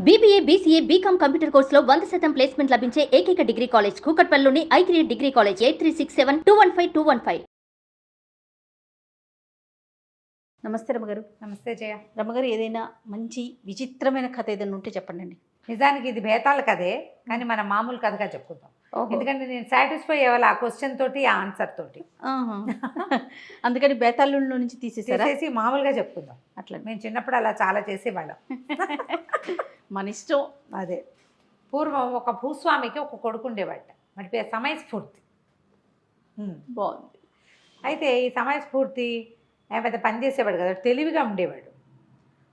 BBA, BCA, BCom computer కోర్సులో 100% placement లభించే ఏకైక డిగ్రీ కాలేజ్ కూకట్పల్లిలోని i3 డిగ్రీ కాలేజ్ 8367215215. నమస్తే రమగారు. నమస్తే జయ. రమగారు, ఏదైనా మంచి విచిత్రమైన కథ ఏదైనా ఉంటే చెప్పండి. నిజానికి ఇది బేతాళ కథే, కానీ మనం మామూలు కథగా చెప్పుకుందాం. ఎందుకంటే నేను సాటిస్ఫై అవ్వాలి ఆ క్వశ్చన్ తోటి, ఆ ఆన్సర్ తోటి. అందుకని బేతాళుల్లో నుంచి తీసేసి మామూలుగా చెప్పుకుందాం. అట్లా మేము చిన్నప్పుడు అలా చాలా చేసేవాళ్ళం. మన ఇష్టం. అదే, పూర్వం ఒక భూస్వామికి ఒక కొడుకు ఉండేవాట. మరి పేరు సమయస్ఫూర్తి. బాగుంది. అయితే ఈ సమయస్ఫూర్తి ఏమైతే పని చేసేవాడు కదా, తెలివిగా ఉండేవాడు.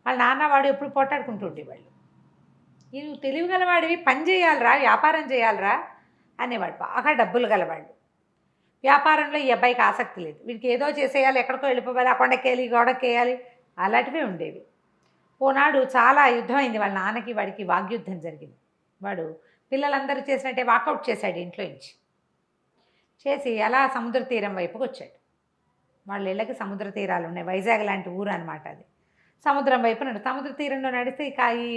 వాళ్ళ నాన్నవాడు ఎప్పుడు పోటాడుకుంటూ ఉండేవాళ్ళు. నువ్వు తెలివి గలవాడివి, పని చేయాలరా, వ్యాపారం చేయాలరా అనేవాడు. బాగా డబ్బులు గలవాళ్ళు. వ్యాపారంలో ఈ అబ్బాయికి ఆసక్తి లేదు. వీడికి ఏదో చేసేయాలి, ఎక్కడికో వెళ్ళిపోవాలి, ఆ కొండకేయాలి, గోడకేయాలి, అలాంటివే ఉండేవి. ఓనాడు చాలా యుద్ధం అయింది. వాళ్ళ నాన్నకి వాడికి వాగ్యుద్ధం జరిగింది. వాడు పిల్లలందరూ చేసినట్టే వాకౌట్ చేశాడు ఇంట్లో నుంచి. చేసి అలా సముద్ర తీరం వైపుకి వచ్చాడు. వాళ్ళ ఇళ్ళకి సముద్ర తీరాలు ఉన్నాయి. వైజాగ్ లాంటి ఊరు అనమాట అది. సముద్రం వైపు సముద్ర తీరంలో నడిస్తే ఇక ఈ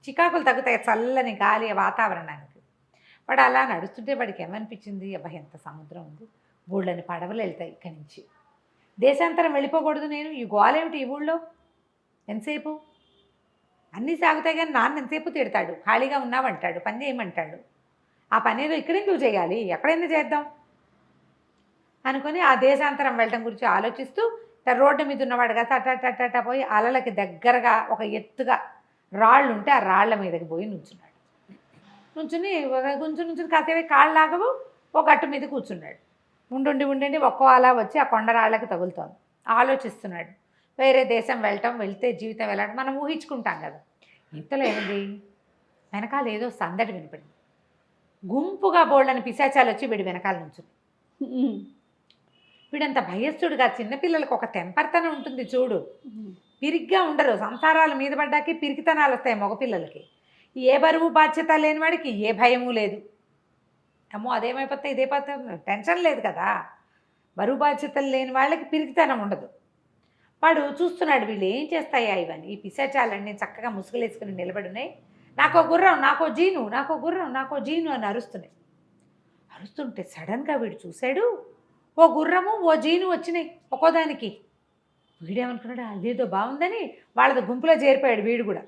చికాకులు తగ్గుతాయి, చల్లని గాలి వాతావరణానికి. వాడు అలా నడుస్తుంటే వాడికి ఏమనిపించింది, అబ్బా ఎంత సముద్రం ఉంది, ఊళ్ళని పడవలు వెళ్తాయి ఇక్కడి నుంచి, దేశాంతరం వెళ్ళిపోకూడదు నేను, ఈ గోలేమిటి ఈ ఊళ్ళో, ఎంతసేపు అన్నీ సాగుతాయి కానీ నాన్న ఎంతసేపు తిడతాడు, ఖాళీగా ఉన్నావంటాడు, పని చేయమంటాడు, ఆ పని ఏదో ఇక్కడెందుకు చేయాలి, ఎక్కడైనా చేద్దాం అనుకుని ఆ దేశాంతరం వెళ్ళటం గురించి ఆలోచిస్తూ రోడ్డు మీద ఉన్నవాడు కదా టటా పోయి అలలకి దగ్గరగా ఒక ఎత్తుగా రాళ్ళు ఉంటే ఆ రాళ్ల మీదకి పోయి నుంచున్నాడు. నుంచుని కాసేపు కాళ్ళు లాగవు, ఒక గట్టు మీద కూర్చున్నాడు. ఉండి ఒక్కో అలా వచ్చి ఆ కొండరాళ్ళకి తగులుతోంది. ఆలోచిస్తున్నాడు. వేరే దేశం వెళ్తే జీవితం వెళ్ళడం మనం ఊహించుకుంటాం కదా. ఇంతలో ఏమింది, వెనకాల ఏదో సందడి వినపడింది. గుంపుగా బోళ్ళని పిశాచాలు వచ్చి వీడి వెనకాల నుంచుని. వీడంత భయస్థుడుగా, చిన్నపిల్లలకు ఒక తెంపర్తనం ఉంటుంది చూడు, పిరిగ్గా ఉండరు. సంసారాల మీద పడ్డాకి పిరికితనాలు వస్తాయి మగపిల్లలకి. ఏ బరువు బాధ్యత లేని వాడికి ఏ భయము లేదు. అమ్మో అదేమైపోతాయి ఇదేపోతే టెన్షన్ లేదు కదా. బరువు బాధ్యతలు లేని వాళ్ళకి పిరికితనం ఉండదు. వాడు చూస్తున్నాడు, వీళ్ళు ఏం చేస్తాయా ఇవన్నీ, ఈ పిశాచాలన్నీ చక్కగా ముసుగులేసుకుని నిలబడినాయి, నాకో గుర్రం, నాకో జీను, నాకో గుర్రం, నాకో జీను అని అరుస్తున్నాయి. అరుస్తుంటే సడన్గా వీడు చూశాడు, ఓ గుర్రము ఓ జీను వచ్చినాయి ఒక్కోదానికి. వీడేమనుకున్నాడు, అదేదో బాగుందని వాళ్ళది గుంపులో చేరిపోయాడు వీడు కూడా.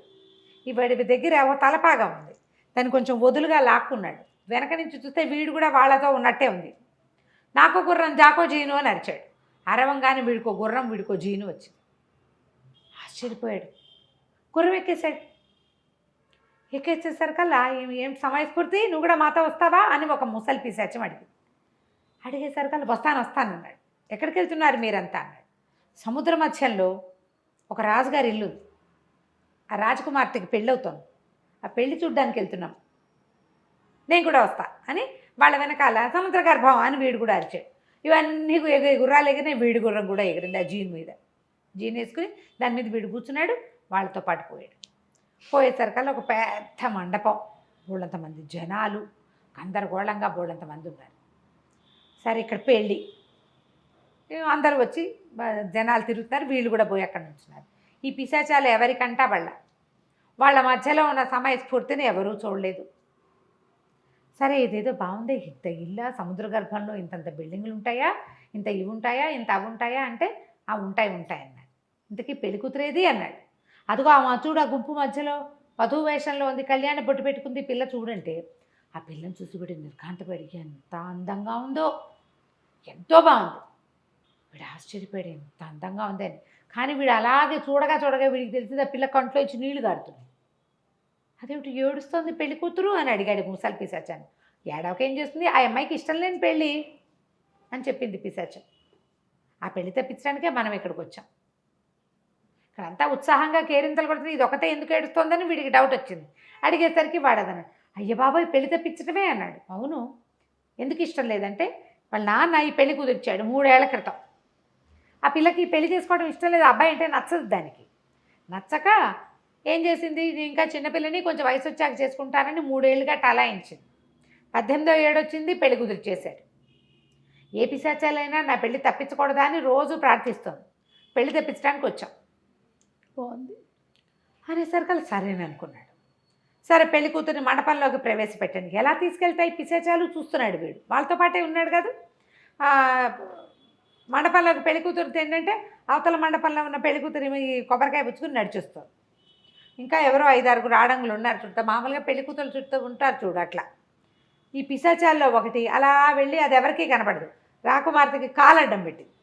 ఈ వాడి దగ్గర ఓ తలపాగా ఉంది, దాన్ని కొంచెం వదులుగా లాక్కున్నాడు. వెనక నుంచి చూస్తే వీడు కూడా వాళ్ళతో ఉన్నట్టే ఉంది. నాకో గుర్రం జాకో జీను అని అరిచాడు. అరవంగానే వీడికో గుర్రం వీడికో జీను వచ్చింది. ఆశ్చర్యపోయాడు. గుర్రం ఎక్కేసేసరికల్లా ఏం సమయస్ఫూర్తి, నువ్వు కూడా మాతో వస్తావా అని ఒక ముసలి పిశాచం అడిగేసరికల్లా వస్తాను అన్నాడు. ఎక్కడికి వెళ్తున్నారు మీరంతా అన్నాడు. సముద్ర మధ్యంలో ఒక రాజుగారి ఇల్లు, ఆ రాజకుమార్తెకి పెళ్ళి అవుతాను, ఆ పెళ్లి చూడ్డానికి వెళ్తున్నాం, నేను కూడా వస్తా అని వాళ్ళ వెనకాల సముద్ర గర్భం అని వీడు కూడా అరిచాడు. ఇవన్నీ గుర్రాలు ఎగిరినాయి, వీడి గుర్రం కూడా ఎగిరింది ఆ జీన్ మీద. జీన్ వేసుకుని దాని మీద వీడు కూర్చున్నాడు, వాళ్ళతో పాటు పోయేసరికల్లా ఒక పెద్ద మండపం, బోళ్ళంతమంది జనాలు, గందరగోళంగా బోళ్ళంతమంది ఉన్నారు. సరే ఇక్కడ పెళ్ళి, అందరూ వచ్చి జనాలు తిరుగుతున్నారు, వీళ్ళు కూడా పోయి అక్కడ నుంచున్నారు. ఈ పిశాచాలు ఎవరికంటా వాళ్ళ మధ్యలో ఉన్న సమయస్ఫూర్తిని ఎవరూ చూడలేదు. సరే ఇదేదో బాగుంది, ఇంత ఇల్లా, సముద్ర గర్భంలో ఇంతంత బిల్డింగులు ఉంటాయా, ఇంత ఇవి ఉంటాయా, ఇంత అవి ఉంటాయా అంటే ఆ ఉంటాయి అన్నాడు. ఇంతకీ పెళ్లి కూతురేది అన్నాడు. అదిగో ఆ చూడు, ఆ గుంపు మధ్యలో వధువు వేషంలో ఉంది, కళ్యాణ బొట్టు పెట్టుకుంది పిల్ల చూడంటే, ఆ పిల్లని చూసి వీడు నిర్ఘాంతపడి ఎంత అందంగా ఉందో, ఎంతో బాగుంది. వీడు ఆశ్చర్యపోయాడు, ఎంత అందంగా ఉందని. కానీ వీడు అలాగే చూడగా వీడికి తెలిసింది ఆ పిల్ల కంట్లో ఇచ్చి నీళ్లు గారుతున్నాయి. అదేమిటి ఏడుస్తుంది పెళ్లి కూతురు అని అడిగాడు ముసలి పిశాచాన్ని. ఏడవకేం చేస్తుంది, ఆ అమ్మాయికి ఇష్టం లేని పెళ్ళి అని చెప్పింది పిశాచం. ఆ పెళ్లి తప్పించడానికే మనం ఇక్కడికి వచ్చాం. ఇక్కడంతా ఉత్సాహంగా కేరింతలు కొడుతుంది, ఇది ఒకటే ఎందుకు ఏడుస్తోందని వీడికి డౌట్ వచ్చింది. అడిగేసరికి వాడదన్నాడు, అయ్య బాబాయ్ పెళ్లి తప్పించడమే అన్నాడు. అవును, ఎందుకు ఇష్టం లేదంటే వాళ్ళ నాన్న ఈ పెళ్లి కుదిర్చాడు 3 ఏళ్ల క్రితం. ఆ పిల్లకి పెళ్లి చేసుకోవడం ఇష్టం లేదు, అబ్బాయి అంటే నచ్చదు. దానికి నచ్చక ఏం చేసింది, ఇంకా చిన్నపిల్లని కొంచెం వయసు వచ్చాక చేసుకుంటానని 3 ఏళ్ళుగా టలాయించింది. 18వ ఏడు వచ్చింది, పెళ్లి కుదిర్చేశాడు. ఏ పిశాచాలైనా నా పెళ్లి తప్పించకూడదా అని రోజు ప్రార్థిస్తుంది. పెళ్లి తప్పించడానికి వచ్చాం. బాగుంది అనేసరికి సరేననుకున్నాడు. సరే పెళ్లి కూతురిని మండపంలోకి ప్రవేశపెట్టండి. ఎలా తీసుకెళ్తాయి పిశాచాలు? చూస్తున్నాడు వీడు, వాళ్ళతో పాటే ఉన్నాడు కదా. ఆ, మండపంలోకి పెళ్లి కూతురు ఏంటంటే అవతల మండపంలో ఉన్న పెళ్లి కూతురు ఈ కొబ్బరికాయ పుచ్చుకుని నడిచొస్తారు. ఇంకా ఎవరో 5-6 ఆడంగులు ఉన్నారు చుట్టూ. మామూలుగా పెళ్లి కూతురు చుట్టూ ఉంటారు చూడు అట్లా. ఈ పిశాచాల్లో ఒకటి అలా వెళ్ళి, అది ఎవరికీ కనపడదు, రాకుమార్తెకి కాలడ్డం పెట్టింది.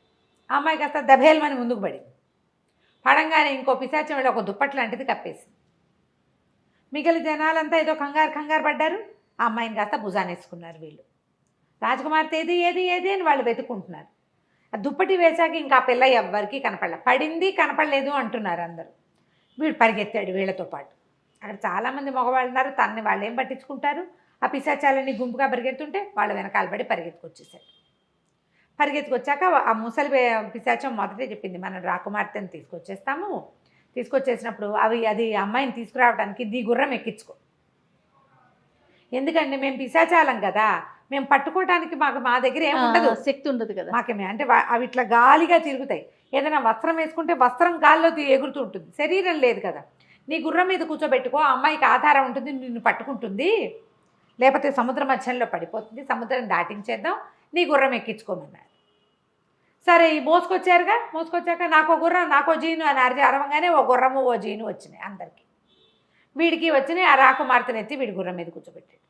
ఆ అమ్మాయి కాస్త దభేల్మని ముందుకు పడింది. పడంగానే ఇంకో పిశాచం వెళ్ళి ఒక దుప్పటి లాంటిది కప్పేసింది. మిగిలిన జనాలంతా ఏదో కంగారు పడ్డారు. ఆ అమ్మాయిని కాస్త భుజానేసుకున్నారు వీళ్ళు. రాజకుమార్తె ఏది ఏది ఏది అని వాళ్ళు వెతుక్కుంటున్నారు. ఆ దుప్పటి వేశాక ఇంకా ఆ పిల్ల ఎవ్వరికీ కనపడలే. పడింది, కనపడలేదు అంటున్నారు అందరూ. వీడు పరిగెత్తాడు వీళ్ళతో పాటు. అక్కడ చాలామంది మగవాళ్ళు ఉన్నారు, తనని వాళ్ళు ఏం పట్టించుకుంటారు. ఆ పిశాచాలని గుంపుగా పరిగెత్తుంటే వాళ్ళ వెనకాల పడి పరిగెత్తుకొచ్చేసాడు. పరిగెత్తుకొచ్చాక ఆ ముసలి పిశాచం మొదటే చెప్పింది, మనం రాకుమార్తెని తీసుకొచ్చేస్తాము. తీసుకొచ్చేసినప్పుడు అది అమ్మాయిని తీసుకురావడానికి నీ గుర్రం ఎక్కించుకో. ఎందుకంటే మేము పిశాచాలం కదా, మేము పట్టుకోవడానికి మా దగ్గర ఏమి ఉండదు, శక్తి ఉండదు కదా మాకేమే. అంటే అవి ఇట్లా గాలిగా తిరుగుతాయి. ఏదైనా వస్త్రం వేసుకుంటే వస్త్రం గాల్లో ఎగురుతూ ఉంటుంది, శరీరం లేదు కదా. నీ గుర్రం మీద కూర్చోబెట్టుకో, ఆ అమ్మాయికి ఆధారం ఉంటుంది, నిన్ను పట్టుకుంటుంది. లేకపోతే సముద్ర మధ్యంలో పడిపోతుంది, సముద్రం దాటించేద్దాం, నీ గుర్రం ఎక్కించుకోమన్నారు. సరే ఈ మోసుకొచ్చాక నాకో గుర్రం నాకో జీను అని అరవంగానే ఓ గుర్రము ఓ జీను వచ్చినాయి అందరికీ. వీడికి వచ్చినాయి. ఆ రాకుమార్తెను ఎత్తి వీడి గుర్రం మీద కూర్చోబెట్టాడు.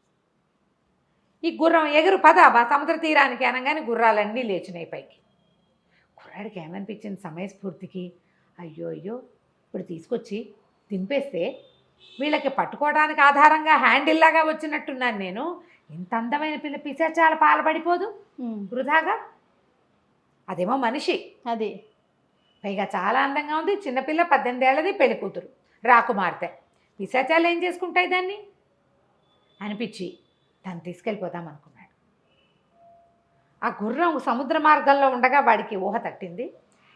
ఈ గుర్రం ఎగురు పద మా సముద్ర తీరానికి అనగానే గుర్రాలన్నీ లేచినాయి పైకి. కుర్రాడికి ఏమనిపించింది సమయస్ఫూర్తికి, అయ్యో ఇప్పుడు తీసుకొచ్చి దింపేస్తే వీళ్ళకి పట్టుకోవడానికి ఆధారంగా హ్యాండిల్లాగా వచ్చినట్టున్నాను నేను. ఇంత అందమైన పిల్ల పిశాచాల పాల్పడిపోదు వృధాగా. అదేమో మనిషి, అది పైగా చాలా అందంగా ఉంది. చిన్నపిల్ల 18 ఏళ్ళది, పెళ్లి కూతురు, రాకుమార్తె. పిశాచాలు ఏం చేసుకుంటాయి దాన్ని అనిపించి దాన్ని తీసుకెళ్ళిపోదాం అనుకున్నాడు. ఆ గుర్రం సముద్ర మార్గంలో ఉండగా వాడికి ఊహ తట్టింది.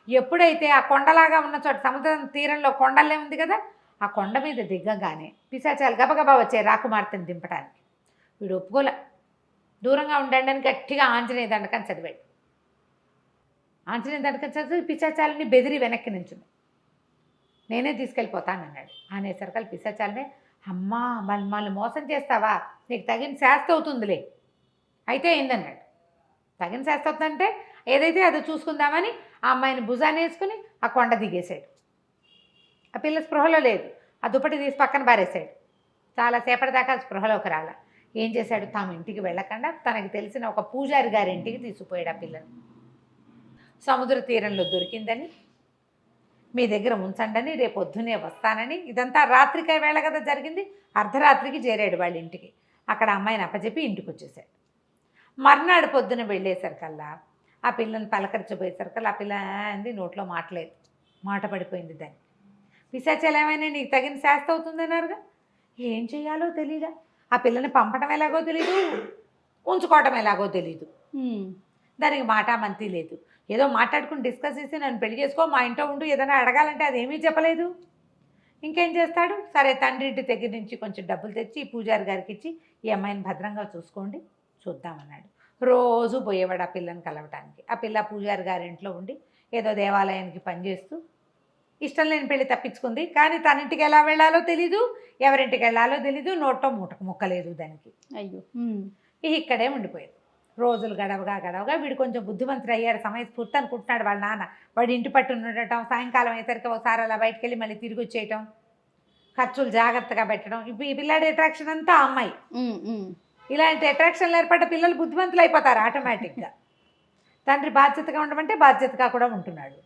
ఎప్పుడైతే ఆ కొండలాగా ఉన్న చోట సముద్రం తీరంలో కొండలే ఉంది కదా, ఆ కొండ మీద దిగ్గగానే పిశాచాలు గబగబా వచ్చాయి రాకుమార్తెను దింపడానికి. వీడు ఒప్పుకోలే. దూరంగా ఉండండి అని గట్టిగా ఆంజనేయ దండకం చదివాడు. ఆంజనేయ దండకం చదివి పిశాచాలని బెదిరి వెనక్కి నించుంది. నేనే తీసుకెళ్ళిపోతాను అన్నాడు. అనేసరికల్ పిశాచాలనే, అమ్మా మళ్ళీ మోసం చేస్తావా, నీకు తగిన శాస్తి అవుతుందిలే, అయితే ఏందన్నాడు. తగిన శాస్తి అవుతుందంటే ఏదైతే అదో చూసుకుందామని ఆ అమ్మాయిని భుజాన్ని వేసుకుని ఆ కొండ దిగేశాడు. ఆ పిల్ల స్పృహలో లేదు, ఆ దుప్పటి తీసి పక్కన పారేశాడు. చాలాసేపటి దాకా స్పృహలోకి రాల. ఏం చేశాడు, తాము ఇంటికి వెళ్ళకుండా తనకి తెలిసిన ఒక పూజారి గారి ఇంటికి తీసుకుపోయాడు ఆ పిల్లని. సముద్ర తీరంలో దొరికిందని, మీ దగ్గర ఉంచండి, రేపు పొద్దునే వస్తానని. ఇదంతా రాత్రికే వేళ కదా జరిగింది. అర్ధరాత్రికి చేరాడు వాళ్ళ ఇంటికి. అక్కడ అమ్మాయిని అప్పచెప్పి ఇంటికి వచ్చేసాడు. మర్నాడు పొద్దున వెళ్ళేసరికల్లా ఆ పిల్లని పలకరించబోయేసరికల్లా ఆ పిల్ల అంది, నోట్లో మాటలేదు, మాట పడిపోయింది దాన్ని. పిశాచాలు ఏమైనా నీకు తగిన శాస్తి అవుతుందన్నారుగా, ఏం చేయాలో తెలీదా. ఆ పిల్లని పంపడం ఎలాగో తెలీదు, ఉంచుకోవటం ఎలాగో తెలీదు. దానికి మాటామంతి లేదు. ఏదో మాట్లాడుకుని డిస్కస్ చేసి నన్ను పెళ్లి చేసుకో, మా ఇంట్లో ఉండు, ఏదైనా అడగాలంటే అదేమీ చెప్పలేదు. ఇంకేం చేస్తాడు. సరే తండ్రి ఇంటి దగ్గర నుంచి కొంచెం డబ్బులు తెచ్చి ఈ పూజారి గారికి ఇచ్చి ఈ అమ్మాయిని భద్రంగా చూసుకోండి, చూద్దామన్నాడు. రోజు పోయేవాడు ఆ పిల్లని కలవటానికి. ఆ పిల్ల పూజారి గారి ఇంట్లో ఉండి ఏదో దేవాలయానికి పనిచేస్తూ ఇష్టం లేని పెళ్లి తప్పించుకుంది. కానీ తన ఇంటికి ఎలా వెళ్ళాలో తెలీదు, ఎవరింటికి వెళ్ళాలో తెలీదు, నోట్లో ముక్కలేదు దానికి. అయ్యో ఇక్కడే ఉండిపోయింది. రోజులు గడవగా వీడు కొంచెం బుద్ధిమంతుడు అయ్యాడు, సమయస్ఫూర్తి అనుకుంటున్నాడు వాళ్ళ నాన్న. వాడి ఇంటి పట్టు ఉండటం, సాయంకాలం అయ్యేసరికి ఒకసారి అలా బయటకు వెళ్ళి మళ్ళీ తిరిగి వచ్చేయటం, ఖర్చులు జాగ్రత్తగా పెట్టడం. ఇప్పుడు ఈ పిల్లాడి అట్రాక్షన్ అంతా అమ్మాయి. ఇలాంటి అట్రాక్షన్లు ఏర్పడ్డ పిల్లలు బుద్ధిమంతులు అయిపోతారు ఆటోమేటిక్గా. తండ్రి బాధ్యతగా ఉండమంటే బాధ్యతగా కూడా ఉంటున్నాడు.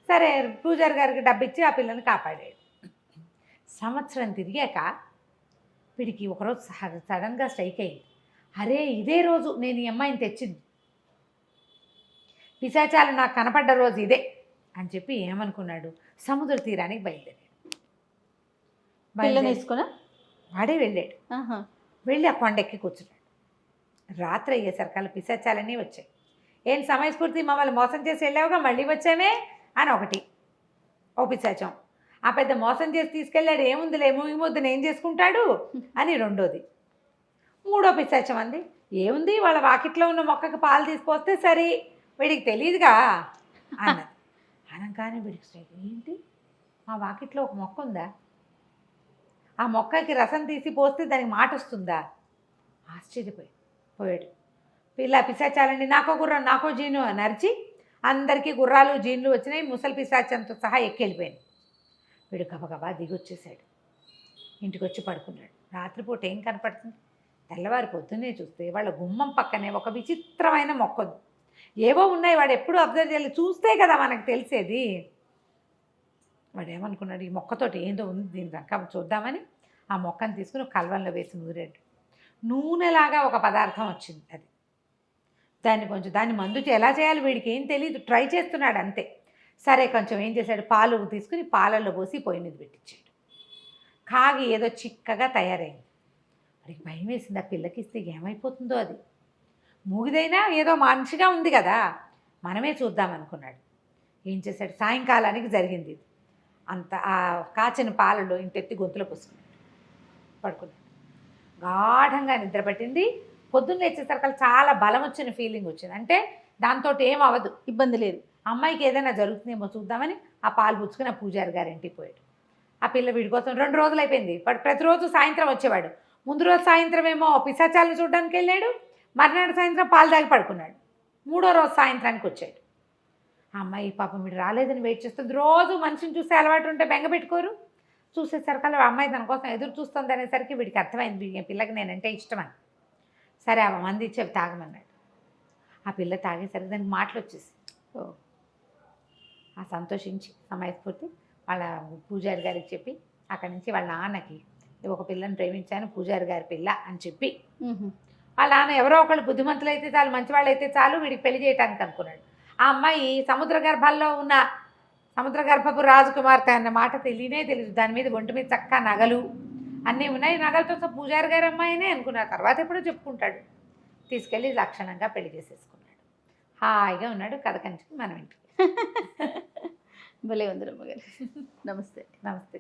సరే పూజారి గారికి డబ్బు ఇచ్చి ఆ పిల్లని కాపాడాడు. సంవత్సరం తిరిగాక వీడికి ఒకరోజు సడన్గా స్ట్రైక్ అయింది. అరే ఇదే రోజు నేను ఈ అమ్మాయిని తెచ్చింది, పిశాచాలు నాకు కనపడ్డ రోజు ఇదే అని చెప్పి ఏమనుకున్నాడు, సముద్ర తీరానికి తీసుకున్నా వాడే వెళ్ళాడు. వెళ్ళి ఆ కొండెక్కి కూర్చున్నాడు. రాత్రి అయ్యేసరికల్లా పిశాచాలన్నీ వచ్చాయి. ఏం సమయస్ఫూర్తి, మమ్మల్ని మోసం చేసి వెళ్ళావుగా, మళ్ళీ వచ్చామే అని ఒకటి ఓ పిశాచం. ఆ పెద్ద మోసం చేసి తీసుకెళ్ళాడు, ఏముందిలే ముద్దును ఏం చేసుకుంటాడు అని రెండోది. మూడో పిశాచం అంది, ఏముంది వాళ్ళ వాకిట్లో ఉన్న మొక్కకి పాలు తీసుకొస్తే సరి, వీడికి తెలియదుగా అన్నది. అనగానే వీడికి ఏంటి, మా వాకిట్లో ఒక మొక్క ఉందా, ఆ మొక్కకి రసం తీసి పోస్తే దానికి మాట వస్తుందా? పోయాడు. పిల్ల పిశాచాలండి, నాకో గుర్రం నాకో జీను అని అరిచి అందరికీ గుర్రాలు జీన్లు వచ్చినాయి. ముసలి పిశాచంతో సహా ఎక్కెళ్ళిపోయాను. వీడు గబగబా దిగొచ్చేసాడు. ఇంటికి వచ్చి పడుకున్నాడు. రాత్రిపూట ఏం కనపడుతుంది? తెల్లవారి పొద్దున్నే చూస్తే వాళ్ళ గుమ్మం పక్కనే ఒక విచిత్రమైన మొక్క ఉంది. ఏవో ఉన్నాయి, వాడు ఎప్పుడు అబ్జర్వ్ చేయాలి, చూస్తే కదా మనకు తెలిసేది. వాడు ఏమనుకున్నాడు, ఈ మొక్కతోటి ఏందో ఉంది, దీని రకం చూద్దామని ఆ మొక్కను తీసుకుని కల్వంలో వేసి నూరాడు. నూనెలాగా ఒక పదార్థం వచ్చింది. అది దాన్ని మందు ఎలా చేయాలి వీడికి ఏం తెలియదు, ట్రై చేస్తున్నాడు అంతే. సరే కొంచెం ఏం చేశాడు, పాలు తీసుకుని పాలల్లో పోసి పొయ్యి మీద పెట్టించాడు. కాగి ఏదో చిక్కగా తయారైంది. వాడికి భయం వేసింది, ఆ పిల్లకి ఇస్తే ఏమైపోతుందో. అది మూగిదైనా ఏదో మనిషిగా ఉంది కదా, మనమే చూద్దాం అనుకున్నాడు. ఏం చేశాడు, సాయంకాలానికి జరిగింది ఇది అంత. ఆ కాచిన పాలలో ఇంతెత్తి గొంతులో పోసుకున్నాడు, పడుకున్నాడు. గాఢంగా నిద్ర పట్టింది. పొద్దున్న లేచేసరికి చాలా బలం వచ్చిన ఫీలింగ్ వచ్చింది. అంటే దాంతో ఏం అవ్వదు, ఇబ్బంది లేదు, అమ్మాయికి ఏదైనా జరుగుతుందేమో చూద్దామని ఆ పాలు పుచ్చుకుని ఆ పూజారి గారి ఇంటికి పోయాడు. ఆ పిల్ల వీడి కోసం 2 రోజులు అయిపోయింది. ప్రతిరోజు సాయంత్రం వచ్చేవాడు. ముందు రోజు సాయంత్రం ఏమో పిశాచాలను చూడడానికి వెళ్ళాడు, మర్నాడు సాయంత్రం పాలు తాగి పడుకున్నాడు. 3వ రోజు సాయంత్రానికి వచ్చాడు. ఆ అమ్మాయి పాపం వీడు రాలేదని వెయిట్ చేస్తుంది. రోజు మనిషిని చూసే అలవాటు ఉంటే బెంగ పెట్టుకోరు. చూసేసరికి ఆ అమ్మాయి తన కోసం ఎదురు చూస్తుంది అనేసరికి వీడికి అర్థమైంది, ఈ పిల్లకి నేనంటే ఇష్టమని. సరే ఆ మంది ఇచ్చేవి తాగమన్నాడు. ఆ పిల్ల తాగేసరికి దానికి మాటలు వచ్చేసి ఆ సంతోషించి సమయస్ఫూర్తి వాళ్ళ పూజారి గారికి చెప్పి అక్కడి నుంచి వాళ్ళ నాన్నకి ఒక పిల్లని ప్రేమించాను, పూజారి గారి పిల్ల అని చెప్పి వాళ్ళ నాన్న ఎవరో ఒకళ్ళు బుద్ధిమంతులు అయితే చాలు, మంచివాళ్ళు అయితే చాలు, వీడికి పెళ్లి చేయడానికి అనుకున్నాడు. ఆ అమ్మాయి సముద్ర గర్భంలో ఉన్న సముద్ర గర్భపు రాజకుమార్తె అన్న మాట తెలియదు. దాని మీద ఒంటి మీద చక్కగా నగలు అన్నీ ఉన్నాయి. నగలతో పూజారి గారి అమ్మాయినే అనుకున్న తర్వాత ఎప్పుడో చెప్పుకుంటాడు. తీసుకెళ్ళి లక్షణంగా పెళ్లి చేసేసుకున్నాడు. హాయిగా ఉన్నాడు. కథ కంచికి మనం ఇంటికి. భలే ఉంది రమ్మగారు. నమస్తే. నమస్తే.